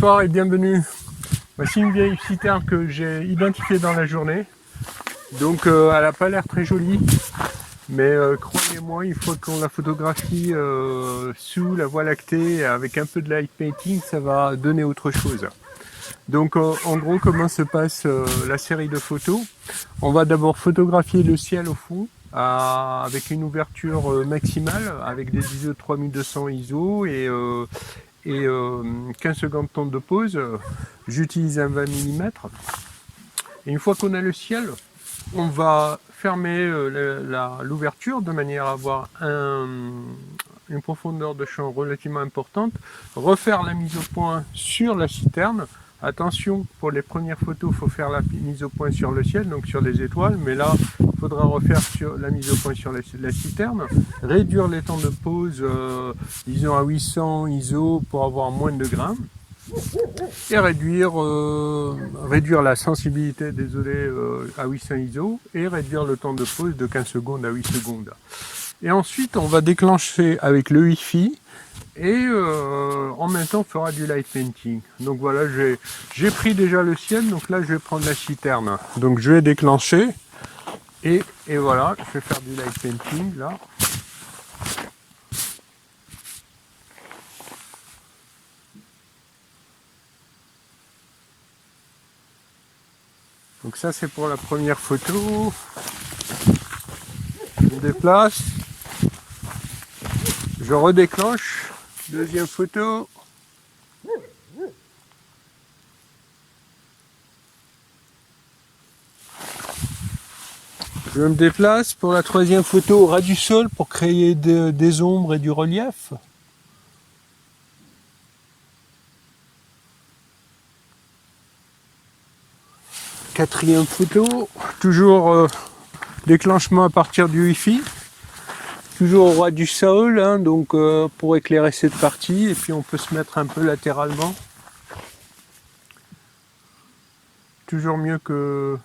Bonsoir et bienvenue. Voici une vieille citerne que j'ai identifiée dans la journée. Donc elle n'a pas l'air très jolie, mais croyez-moi, une fois qu'on la photographie sous la voie lactée avec un peu de light painting, ça va donner autre chose. Donc en gros, comment se passe la série de photos? On va d'abord photographier le ciel au fond avec une ouverture maximale, avec des ISO de 3200 ISO et 15 secondes de temps de pause. J'utilise un 20 mm. Et une fois qu'on a le ciel, on va fermer l'ouverture de manière à avoir une profondeur de champ relativement importante, refaire la mise au point sur la citerne. Attention, pour les premières photos, il faut faire la mise au point sur le ciel, donc sur les étoiles, mais là, il faudra refaire la mise au point sur la citerne, réduire les temps de pause, disons à 800 ISO pour avoir moins de grains, et réduire la sensibilité, désolé, à 800 ISO, et réduire le temps de pause de 15 secondes à 8 secondes. Et ensuite, on va déclencher avec le Wi-Fi, et en même temps on fera du light painting. Donc voilà, j'ai pris déjà le ciel, donc là je vais prendre la citerne. Donc je vais déclencher et voilà, je vais faire du light painting là. Donc ça c'est pour la première photo. Je me déplace, je redéclenche. Deuxième photo. Je me déplace pour la troisième photo au ras du sol pour créer des ombres et du relief. Quatrième photo, toujours déclenchement à partir du Wi-Fi. Toujours au ras du sol, hein, donc pour éclairer cette partie, et puis on peut se mettre un peu latéralement. Toujours mieux que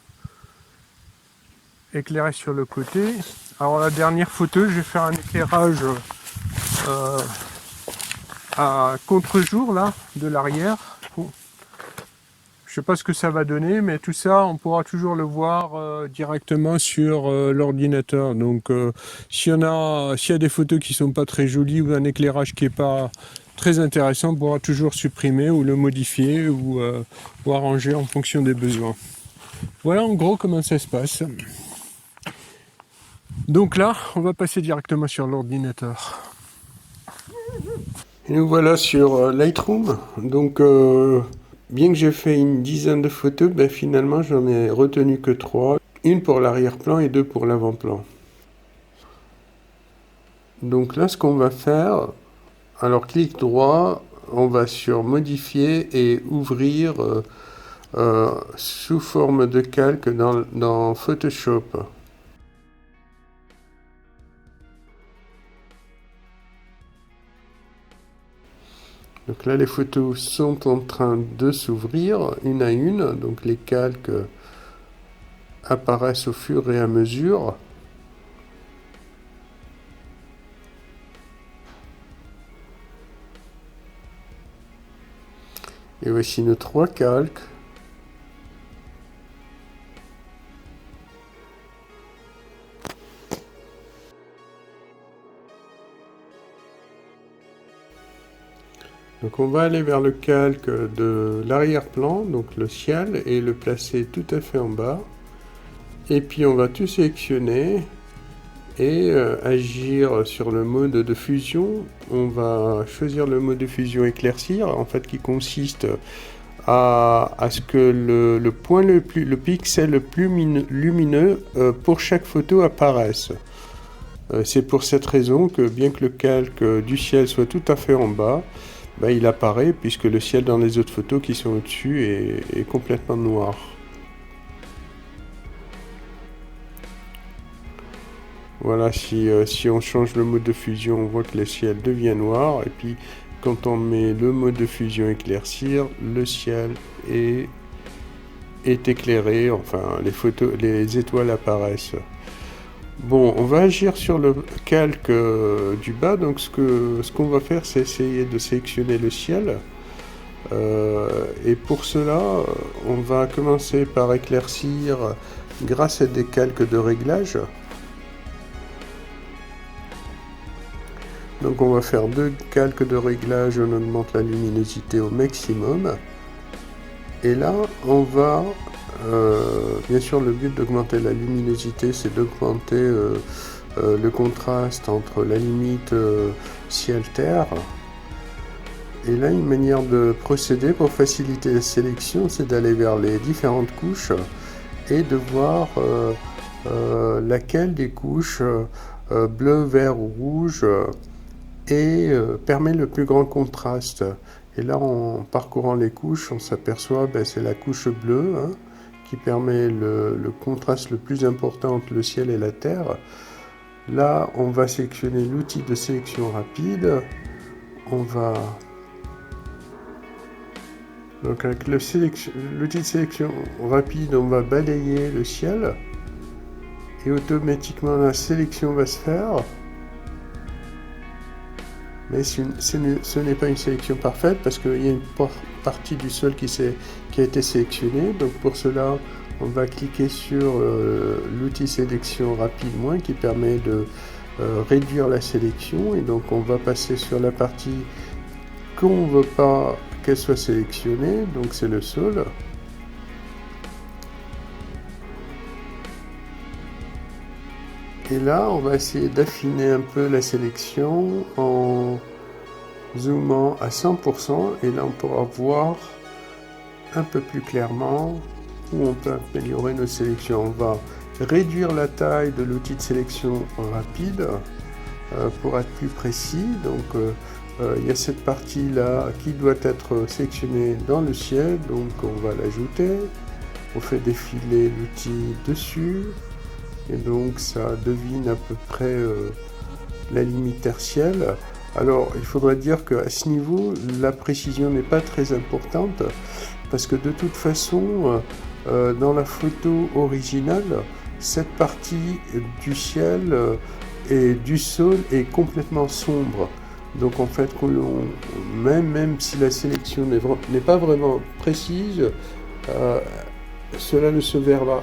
éclairer sur le côté. Alors la dernière photo, je vais faire un éclairage à contre-jour là, de l'arrière. Je sais pas ce que ça va donner, mais tout ça, on pourra toujours le voir directement sur l'ordinateur. Donc, s'il y a des photos qui sont pas très jolies ou un éclairage qui est pas très intéressant, on pourra toujours supprimer ou le modifier ou arranger en fonction des besoins. Voilà en gros comment ça se passe. Donc là, on va passer directement sur l'ordinateur. Et nous voilà sur Lightroom. Donc bien que j'ai fait une dizaine de photos, ben finalement j'en ai retenu que 3. Une pour l'arrière-plan et 2 pour l'avant-plan. Donc là ce qu'on va faire, alors clic droit, on va sur modifier et ouvrir sous forme de calque dans Photoshop. Donc là, les photos sont en train de s'ouvrir une à une. Donc les calques apparaissent au fur et à mesure. Et voici nos 3 calques. Donc on va aller vers le calque de l'arrière-plan, donc le ciel, et le placer tout à fait en bas. Et puis on va tout sélectionner et agir sur le mode de fusion. On va choisir le mode de fusion éclaircir, en fait qui consiste à ce que le pixel le plus lumineux pour chaque photo apparaisse. C'est pour cette raison que bien que le calque du ciel soit tout à fait en bas, ben, il apparaît puisque le ciel dans les autres photos qui sont au-dessus est complètement noir. Voilà, si on change le mode de fusion, on voit que le ciel devient noir. Et puis quand on met le mode de fusion éclaircir, le ciel est éclairé, enfin les étoiles apparaissent. Bon, on va agir sur le calque du bas. Donc ce qu'on va faire, c'est essayer de sélectionner le ciel. Et pour cela, on va commencer par éclaircir grâce à des calques de réglage. Donc on va faire 2 calques de réglage, on augmente la luminosité au maximum. Et là, on va, bien sûr le but d'augmenter la luminosité, c'est d'augmenter le contraste entre la limite ciel-terre. Et là, une manière de procéder pour faciliter la sélection, c'est d'aller vers les différentes couches et de voir laquelle des couches bleu, vert ou rouge permet le plus grand contraste. Et là, en parcourant les couches, on s'aperçoit que c'est la couche bleue qui permet le contraste le plus important entre le ciel et la terre. Là, on va sélectionner l'outil de sélection rapide. Donc avec l'outil de sélection rapide, on va balayer le ciel et automatiquement la sélection va se faire. Mais ce n'est pas une sélection parfaite parce qu'il y a une partie du sol qui a été sélectionnée. Donc pour cela, on va cliquer sur l'outil sélection rapide moins qui permet de réduire la sélection. Et donc on va passer sur la partie qu'on ne veut pas qu'elle soit sélectionnée, donc c'est le sol. Et là, on va essayer d'affiner un peu la sélection en zoomant à 100%. Et là, on pourra voir un peu plus clairement où on peut améliorer nos sélections. On va réduire la taille de l'outil de sélection rapide pour être plus précis. Donc, il y a cette partie-là qui doit être sélectionnée dans le ciel. Donc, on va l'ajouter. On fait défiler l'outil dessus. Et donc ça devine à peu près la limite tertielle. Alors il faudrait dire qu'à ce niveau, la précision n'est pas très importante parce que de toute façon, dans la photo originale, cette partie du ciel et du sol est complètement sombre. Donc en fait, même si la sélection n'est pas vraiment précise, cela ne se verra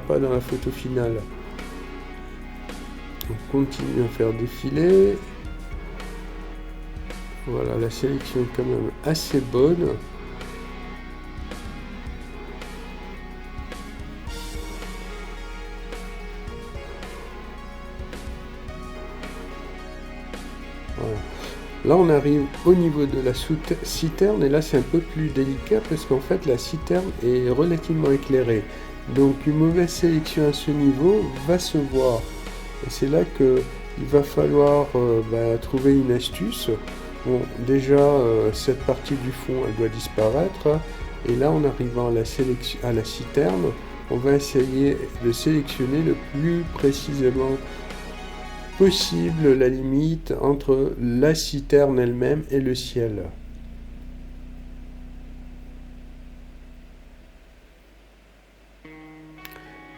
pas dans la photo finale. On continue à faire défiler. Voilà, la sélection est quand même assez bonne. Voilà. Là, on arrive au niveau de la citerne et là, c'est un peu plus délicat parce qu'en fait, la citerne est relativement éclairée. Donc, une mauvaise sélection à ce niveau va se voir. Et c'est là qu'il va falloir trouver une astuce. Bon, déjà, cette partie du fond, elle doit disparaître. Et là, en arrivant à la citerne, on va essayer de sélectionner le plus précisément possible la limite entre la citerne elle-même et le ciel.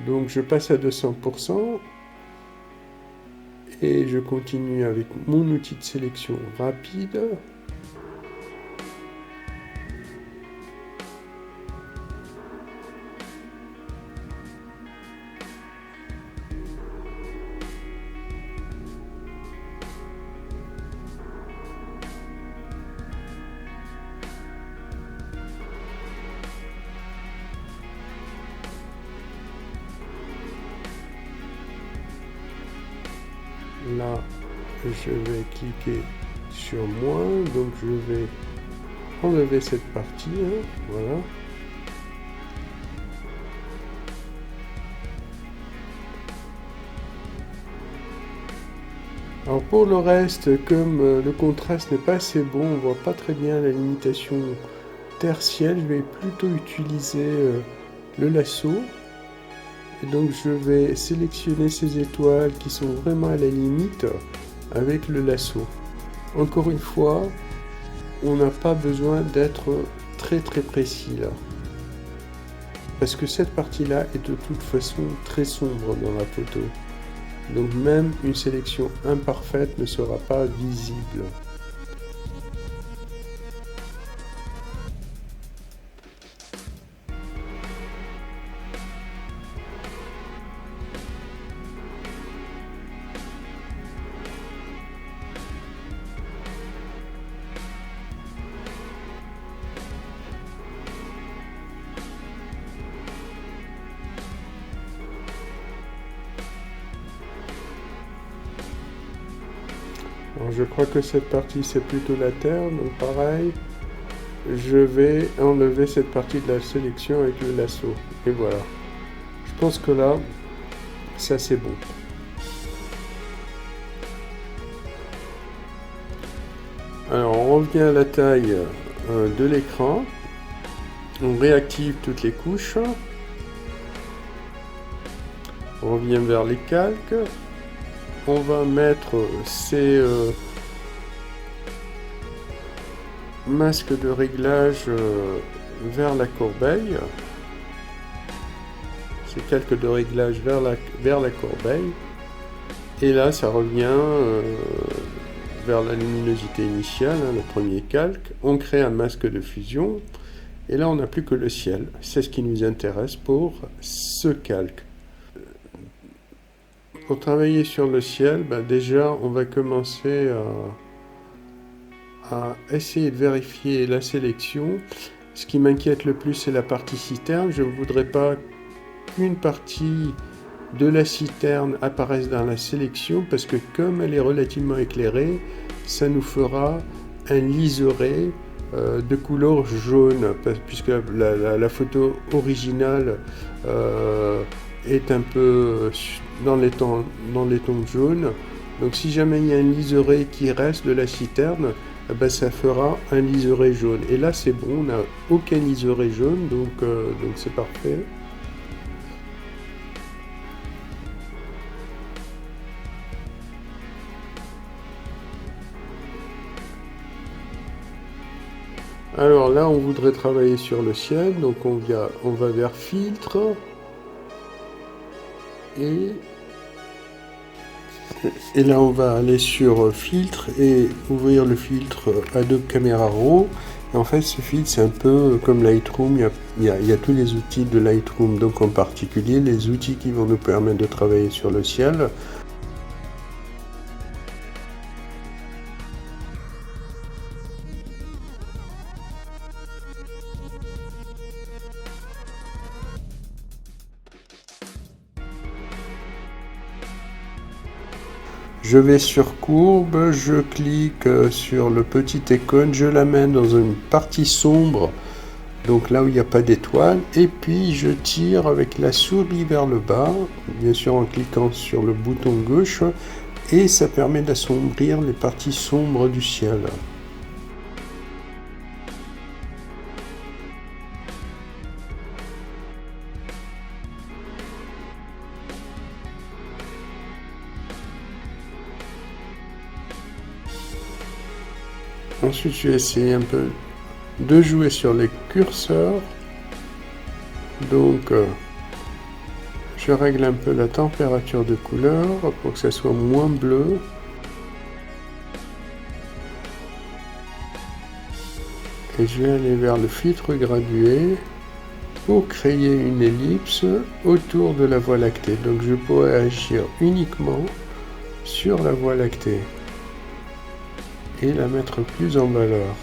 Donc je passe à 200% et je continue avec mon outil de sélection rapide. Là, je vais cliquer sur moins, donc je vais enlever cette partie, voilà. Alors pour le reste, comme le contraste n'est pas assez bon, on voit pas très bien la limitation tertielle, je vais plutôt utiliser le lasso. Et donc je vais sélectionner ces étoiles qui sont vraiment à la limite avec le lasso. Encore une fois, on n'a pas besoin d'être très précis là. Parce que cette partie-là est de toute façon très sombre dans la photo. Donc même une sélection imparfaite ne sera pas visible. Alors, je crois que cette partie c'est plutôt la terre, donc pareil, je vais enlever cette partie de la sélection avec le lasso. Et voilà. Je pense que là, ça c'est bon. Alors on revient à la taille de l'écran. On réactive toutes les couches. On revient vers les calques. On va mettre ces masques de réglage vers la corbeille. Ces calques de réglage vers la corbeille. Et là, ça revient vers la luminosité initiale, hein, le premier calque. On crée un masque de fusion. Et là, on n'a plus que le ciel. C'est ce qui nous intéresse pour ce calque. Pour travailler sur le ciel, déjà, on va commencer à essayer de vérifier la sélection. Ce qui m'inquiète le plus, c'est la partie citerne. Je ne voudrais pas qu'une partie de la citerne apparaisse dans la sélection, parce que comme elle est relativement éclairée, ça nous fera un liseré de couleur jaune, puisque la photo originale est un peu dans les tons jaunes. Donc si jamais il y a un liseré qui reste de la citerne, ça fera un liseré jaune. Et là c'est bon, on n'a aucun liseré jaune, donc c'est parfait. Alors là, on voudrait travailler sur le ciel, donc on va vers filtre et là on va aller sur filtre et ouvrir le filtre Adobe Camera Raw. Et en fait, ce filtre c'est un peu comme Lightroom, il y a tous les outils de Lightroom, donc en particulier les outils qui vont nous permettre de travailler sur le ciel. Je vais sur courbe, je clique sur le petit icône, je l'amène dans une partie sombre, donc là où il n'y a pas d'étoile, et puis je tire avec la souris vers le bas, bien sûr en cliquant sur le bouton gauche, et ça permet d'assombrir les parties sombres du ciel. Ensuite, je vais essayer un peu de jouer sur les curseurs. Donc, je règle un peu la température de couleur pour que ça soit moins bleu. Et je vais aller vers le filtre gradué pour créer une ellipse autour de la Voie lactée. Donc, je pourrais agir uniquement sur la Voie lactée et la mettre plus en valeur.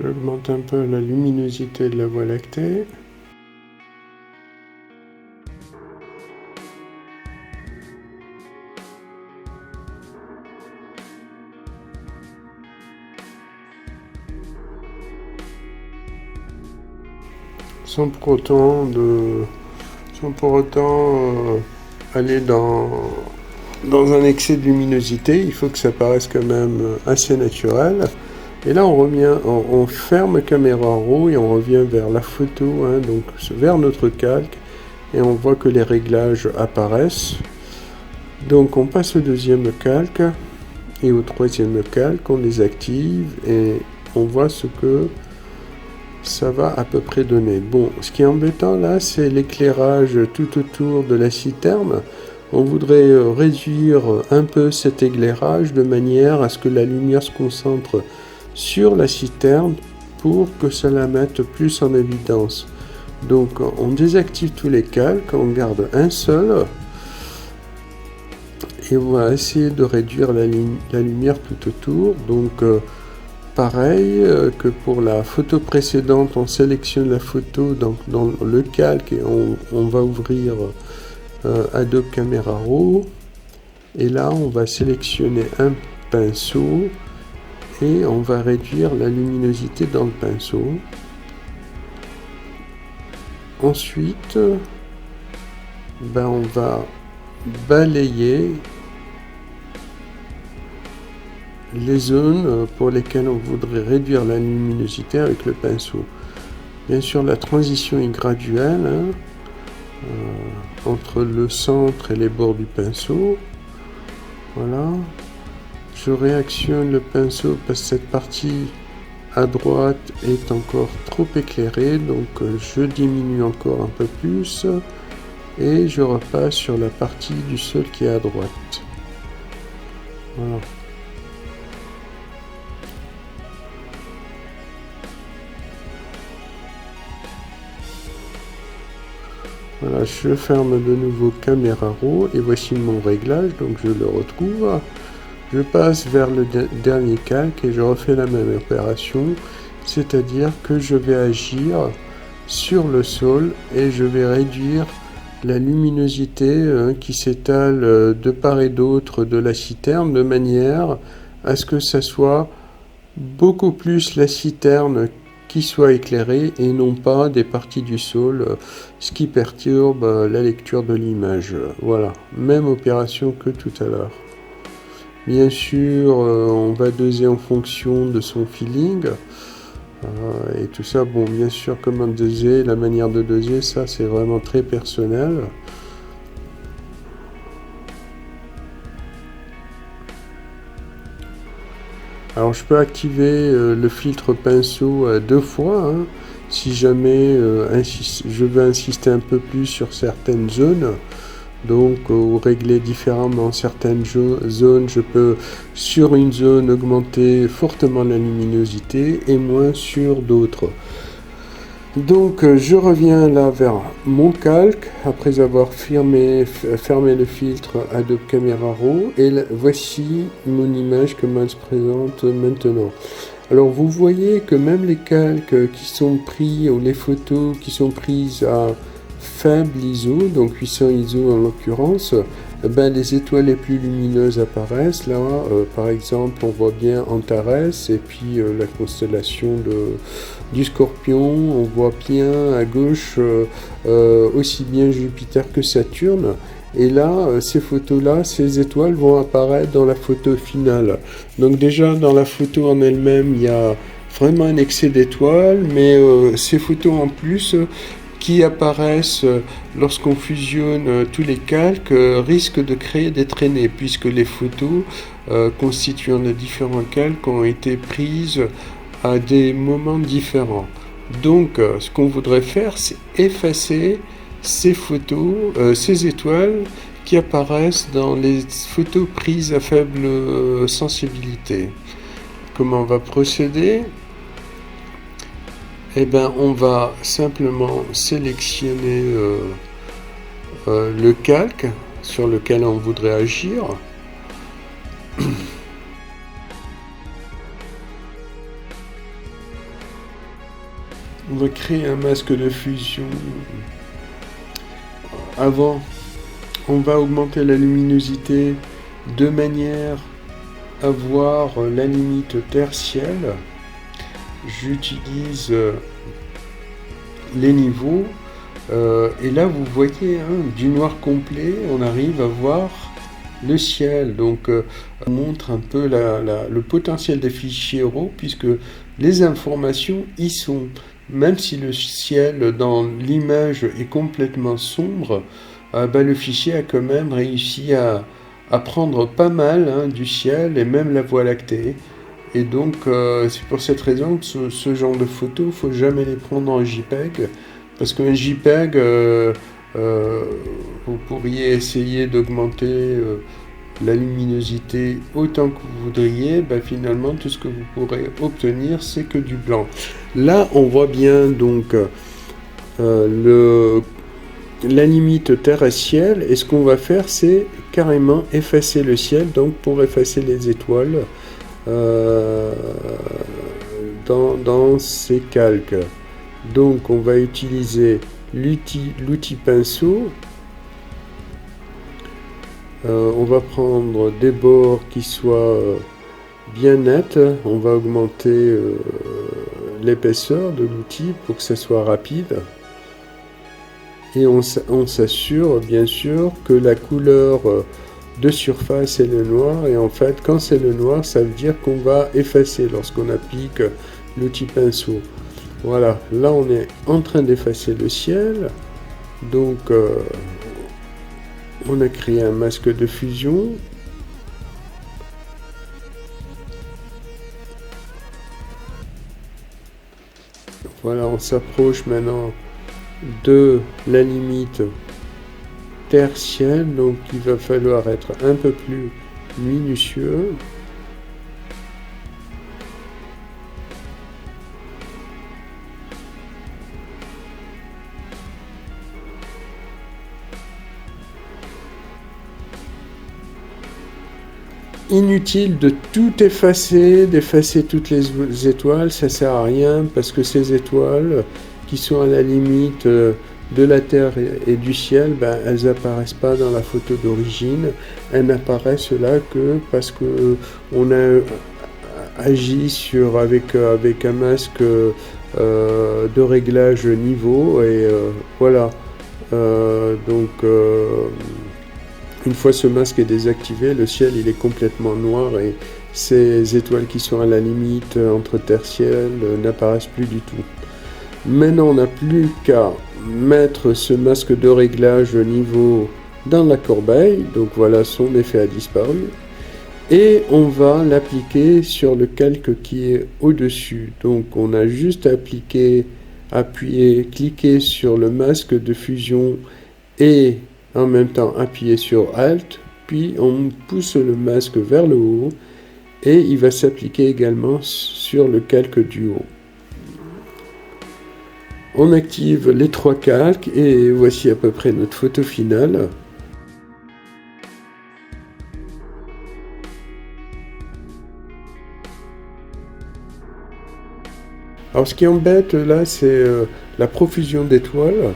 J'augmente un peu la luminosité de la Voie lactée. Sans pour autant aller dans un excès de luminosité. Il faut que ça paraisse quand même assez naturel. Et là on ferme Camera Raw et on revient vers la photo, hein, donc vers notre calque, et on voit que les réglages apparaissent. Donc on passe au deuxième calque et au troisième calque, on les active et on voit ce que ça va à peu près donner. Bon, ce qui est embêtant là, c'est l'éclairage tout autour de la citerne. On voudrait réduire un peu cet éclairage de manière à ce que la lumière se concentre sur la citerne pour que ça la mette plus en évidence. Donc on désactive tous les calques, on garde un seul et on va essayer de réduire la lumière tout autour. Donc pareil que pour la photo précédente, on sélectionne la photo dans le calque et on va ouvrir Adobe Camera Raw. Et là, on va sélectionner un pinceau et on va réduire la luminosité dans le pinceau. Ensuite, on va balayer les zones pour lesquelles on voudrait réduire la luminosité avec le pinceau. Bien sûr, la transition est graduelle entre le centre et les bords du pinceau. Voilà. Je réactionne le pinceau parce que cette partie à droite est encore trop éclairée, donc je diminue encore un peu plus et je repasse sur la partie du sol qui est à droite. Voilà. Voilà, je ferme de nouveau Camera Raw et voici mon réglage, donc je le retrouve. Je passe vers le dernier calque et je refais la même opération, c'est-à-dire que je vais agir sur le sol et je vais réduire la luminosité qui s'étale de part et d'autre de la citerne de manière à ce que ça soit beaucoup plus la citerne qui soit éclairée et non pas des parties du sol, ce qui perturbe la lecture de l'image. Voilà, même opération que tout à l'heure. Bien sûr, on va doser en fonction de son feeling. Et tout ça, bon, bien sûr, comment doser, la manière de doser, ça c'est vraiment très personnel. Alors je peux activer le filtre pinceau 2 fois, si jamais je veux insister un peu plus sur certaines zones. Donc, ou régler différemment certaines zones, je peux sur une zone augmenter fortement la luminosité et moins sur d'autres. Donc, je reviens là vers mon calque après avoir fermé le filtre Adobe Camera Raw et voici mon image que je présente maintenant. Alors, vous voyez que même les calques qui sont pris ou les photos qui sont prises à faible ISO, donc 800 ISO en l'occurrence, les étoiles les plus lumineuses apparaissent. Là, par exemple, on voit bien Antares et puis la constellation du Scorpion. On voit bien à gauche aussi bien Jupiter que Saturne. Et là, ces photos-là, ces étoiles vont apparaître dans la photo finale. Donc déjà, dans la photo en elle-même, il y a vraiment un excès d'étoiles, mais ces photos en plus qui apparaissent lorsqu'on fusionne tous les calques risquent de créer des traînées puisque les photos constituant de différents calques ont été prises à des moments différents. Donc ce qu'on voudrait faire, c'est effacer ces photos, ces étoiles qui apparaissent dans les photos prises à faible sensibilité. Comment on va procéder ? On va simplement sélectionner le calque sur lequel on voudrait agir. On va créer un masque de fusion. Avant, on va augmenter la luminosité de manière à voir la limite tertielle. J'utilise les niveaux et là vous voyez du noir complet on arrive à voir le ciel, donc on montre un peu le potentiel des fichiers RAW puisque les informations y sont, même si le ciel dans l'image est complètement sombre, le fichier a quand même réussi à prendre pas mal du ciel et même la Voie lactée. Et donc, c'est pour cette raison que ce genre de photos, il ne faut jamais les prendre en JPEG. Parce qu'un JPEG, vous pourriez essayer d'augmenter la luminosité autant que vous voudriez. Finalement, tout ce que vous pourrez obtenir, c'est que du blanc. Là, on voit bien donc la limite terre et ciel, et ce qu'on va faire, c'est carrément effacer le ciel, donc pour effacer les étoiles dans ces calques. Donc on va utiliser l'outil pinceau. On va prendre des bords qui soient bien nets. On va augmenter l'épaisseur de l'outil pour que ça soit rapide. Et on s'assure bien sûr que la couleur de surface est le noir. Et en fait, quand c'est le noir, ça veut dire qu'on va effacer lorsqu'on applique l'outil pinceau. Voilà, là on est en train d'effacer le ciel. Donc on a créé un masque de fusion. Voilà, on s'approche maintenant de la limite terre-ciel, donc il va falloir être un peu plus minutieux. Inutile de tout effacer, d'effacer toutes les étoiles, ça sert à rien parce que ces étoiles qui sont à la limite de la Terre et du ciel, ben, elles apparaissent pas dans la photo d'origine, elles n'apparaissent là que parce que on a agi avec un masque de réglage niveau et voilà. Une fois ce masque est désactivé, le ciel il est complètement noir et ces étoiles qui sont à la limite entre terre et ciel n'apparaissent plus du tout. Maintenant, on n'a plus qu'à mettre ce masque de réglage niveau dans la corbeille. Donc voilà, son effet a disparu. Et on va l'appliquer sur le calque qui est au-dessus. Donc on a juste à appuyer, cliquer sur le masque de fusion et en même temps appuyer sur Alt, puis on pousse le masque vers le haut et il va s'appliquer également sur le calque du haut. On active les trois calques et voici à peu près notre photo finale. Alors ce qui embête là, c'est la profusion d'étoiles.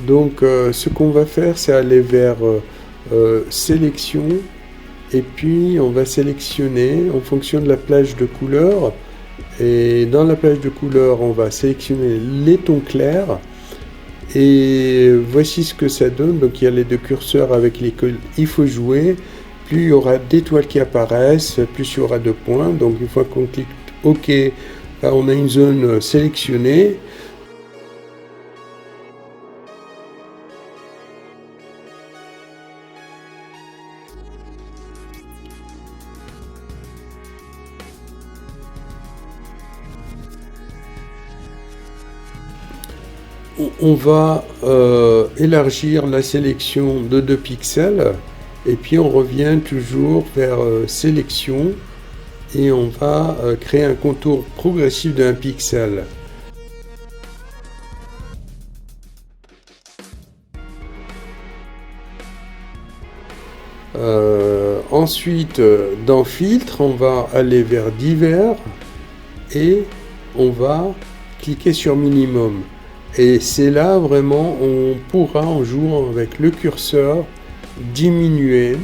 Donc ce qu'on va faire, c'est aller vers sélection et puis on va sélectionner en fonction de la plage de couleurs. Et dans la plage de couleurs, on va sélectionner les tons clairs. Et voici ce que ça donne. Donc il y a les deux curseurs avec lesquels il faut jouer. Plus il y aura d'étoiles qui apparaissent, plus il y aura de points. Donc une fois qu'on clique OK, là on a une zone sélectionnée. On va élargir la sélection de 2 pixels et puis on revient toujours vers sélection et on va créer un contour progressif de 1 pixel. Ensuite, dans filtre, on va aller vers divers et on va cliquer sur minimum. Et c'est là vraiment on pourra, en jouant avec le curseur, diminuer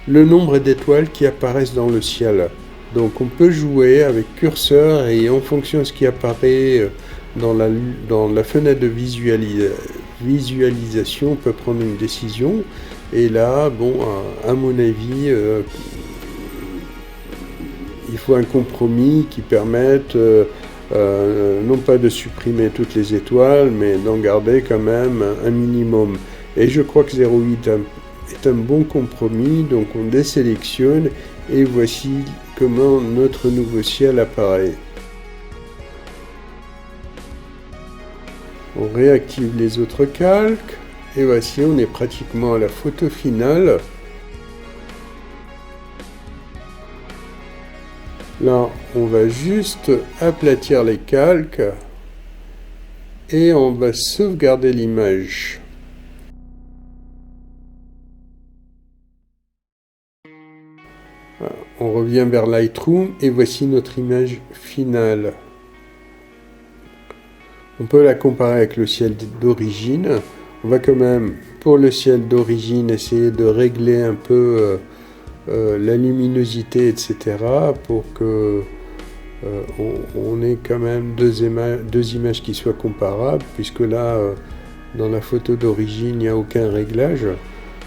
le nombre d'étoiles qui apparaissent dans le ciel. Donc on peut jouer avec curseur et en fonction de ce qui apparaît dans la fenêtre de visualisation, on peut prendre une décision. Et là, bon, à mon avis, il faut un compromis qui permette non pas de supprimer toutes les étoiles, mais d'en garder quand même un minimum. Et je crois que 0,8 est un bon compromis, donc on désélectionne et voici comment notre nouveau ciel apparaît. On réactive les autres calques et voici, on est pratiquement à la photo finale. Là, on va juste aplatir les calques et on va sauvegarder l'image. Voilà. On revient vers Lightroom et voici notre image finale. On peut la comparer avec le ciel d'origine. On va quand même, pour le ciel d'origine, essayer de régler un peu la luminosité, etc. pour que on ait quand même deux images qui soient comparables, puisque là, dans la photo d'origine, il n'y a aucun réglage.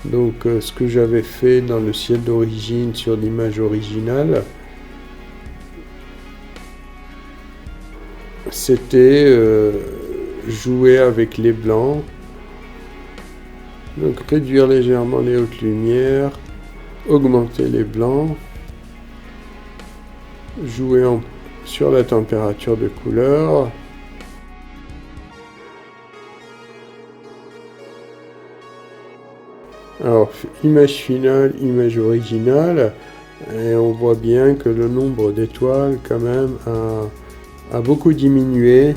Donc ce que j'avais fait dans le ciel d'origine sur l'image originale, c'était jouer avec les blancs, donc réduire légèrement les hautes lumières, augmenter les blancs, jouer sur la température de couleur, alors image finale, image originale, et on voit bien que le nombre d'étoiles quand même a beaucoup diminué,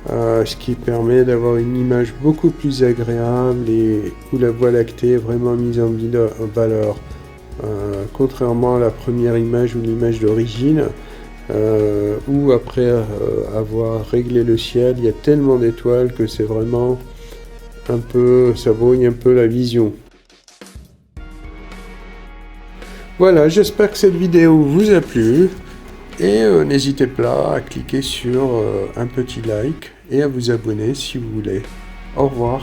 ce qui permet d'avoir une image beaucoup plus agréable et où la Voie lactée est vraiment mise en valeur. Contrairement à la première image ou l'image d'origine, où après avoir réglé le ciel, il y a tellement d'étoiles que c'est vraiment un peu, ça brouille un peu la vision. Voilà, j'espère que cette vidéo vous a plu. Et n'hésitez pas à cliquer sur un petit like et à vous abonner si vous voulez. Au revoir.